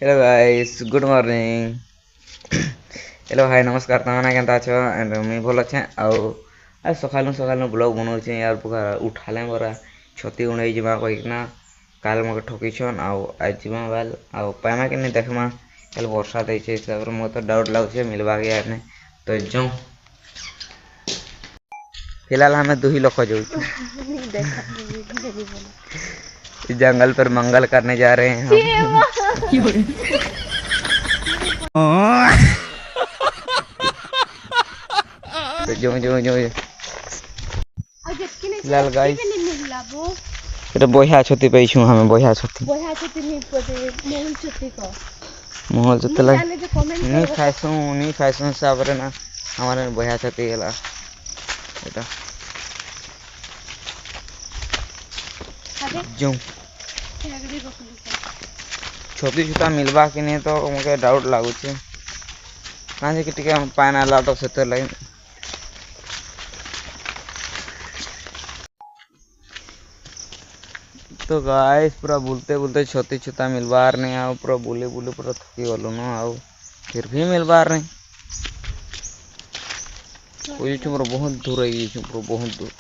Hello guys good morning. Hello hi नमस्कार तमाना केनता अछ and me भल अच्छे आज सकालू सकालू ब्लॉग बनाऊे यार पूरा उठाले मोरा छती उड़े जा कहना काल मके ठकीछन आज जीवा बाल पाइमा कि नहीं देखमा कल वर्षा देचे हिसाब से मत डाउट लगे मिलवा के यार ने तो जो फिलहाल हमें 2 ही लोग जो जंगल पर मंगल करने जा रहे हैं हम। तो जो फिलहाल गाइस এটা বইয়া ছতি পাইছু আমি বইয়া ছতি মহল ছতি লাই নি খাইছু সাবরে না আমার বইয়া ছতি গেলা এটা जो छोटी छुटा मिलवा कि नहीं तो मुझे डाउट लगुचे कहाँ जे कि पान आला तो से लगे तो गाइस पूरा बुलते बुलते छोटी छुटा मिलवार नहीं आओ पूरा बुले बुले पूरा थकी गलु न आओ फिर भी मिलवार नहीं कोई पूरा बहुत दूर है पूरा बहुत दूर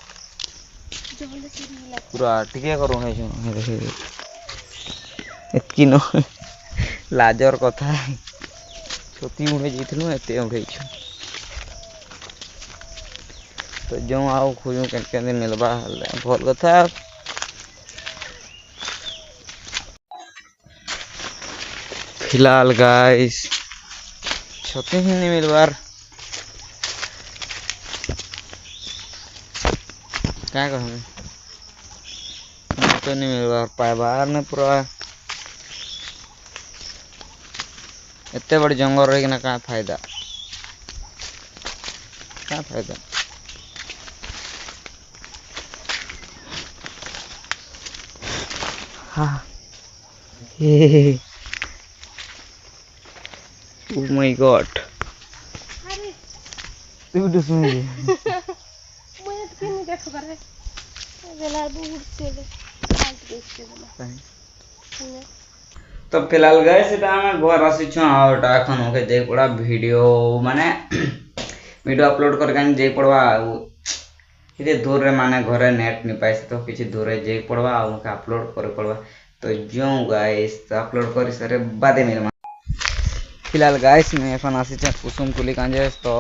पूरा टिके करू है एतकी न लाजर कथा छोटी उड़े जाइलु एत उड़े तो जो आओ खोजू के मिलवा भल कथा फिलहाल गाइस छोटी ही नहीं मिलवार क्या कहूँ तो नहीं मिलवार पाइबार ने पूरा इतने बड़े जंगल रही ना क्या फायदा हाँ Oh my god. तू तो सुन ले मैं तो नहीं देख पा रहा जला दूर से तो फिलहाल गाइस এটা আমি ঘর আসিছ আর এটা এখন ওকে দেই পড়া ভিডিও মানে ভিডিও আপলোড করে কান যাই পড়বা इते दूर रे माने घरे नेट नहीं पाइस तो किछि दूर रे जाई पड़वा आ ओके अपलोड करे पड़वा तो जो गाइस अपलोड करी सारे बादे मिलमा फिलहाल गाइस मैं एफन आसी छ कुसुम कुली कांजे तो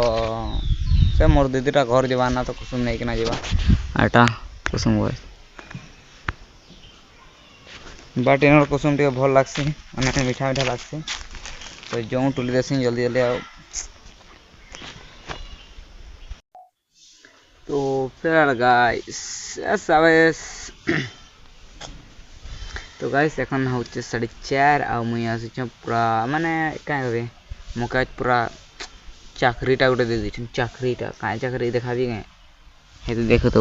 से मोर दीदीटा घर जवाना तो कुसुम नहीं किना जीवा आटा कुसुम गाइस बट इनर कुसुम टे भल लागसी माने मीठा मीठा लागसी तो जो टुली देसी जल्दी जल्दी आओ तो फिलहाल गाइस तो गाइस এখন হচ্ছে 4:30 আর মুই আসিছ পুরা মানে কাই হবে মুকে পুরা চাকরিটা উঠে দিয়ে দিছেন চাকরিটা কাই চাকরি দেখাবি গে হেতে দেখো তো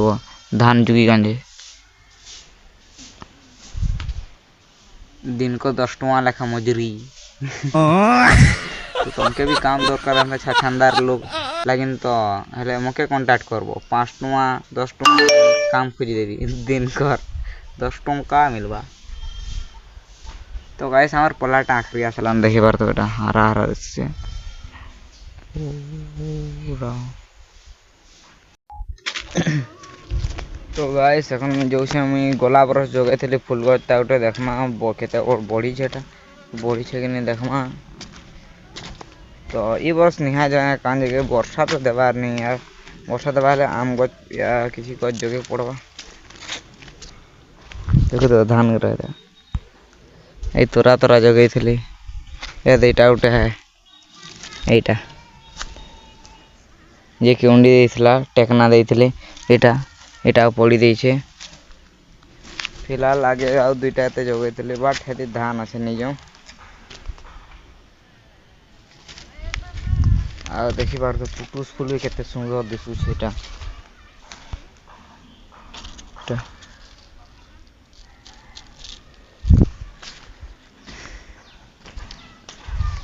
ধান जुगी गांजे दिन को 10 टका लेखा मजूरी तो तुमके भी काम दरकार है छाछानदार लोग लेकिन तो हेले मके कांटेक्ट करबो 5 टका 10 टका काम खोज देबी दिन कर 10 टका मिलबा तो गाइस हमार पलाटा आखरी आसलान देखि बार तो बेटा हरा हरा से तो गाइस এখন जो से আমি গোলাপ রস জগাইଥିଲି ফুল গছটা উঠে দেখমা কেতে और बड़ी छेटा बड़ी छे कि नहीं देखमा तो ई वर्ष निहा जाए कान जगह वर्षा तो देवार नहीं यार वर्षा देवा आम गछ या किसी गछ जगह पड़वा देखो तो धान रहे এই তোরা তোরা জগাইছিলি এইটা উঠে है এইটা যে কি উন্ডি দিছিলা টেকনা দেইছিলি এটা এটা পড়ি দেইছে फिलहाल आगे आउ दुईटा एते जगाइছিলি বাট হেতি ধান আছে নিজো आ देखि बार तो पुटुस फुल केते सुंदर दिसु सेटा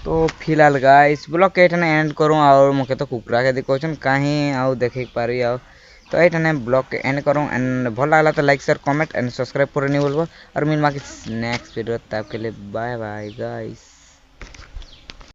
तो फिलहाल गाइस ब्लॉग के एठने एंड करूँ और मुके तो कुकरा के दिखोचन कहीं आउ देखे पारी आउ तो एठने ब्लॉग के एंड करूँ एंड भल लागला तो like share comment and subscribe कर नहीं बोलबो और मिल माके नेक्स्ट वीडियो तब के लिए बाय बाय गाइस।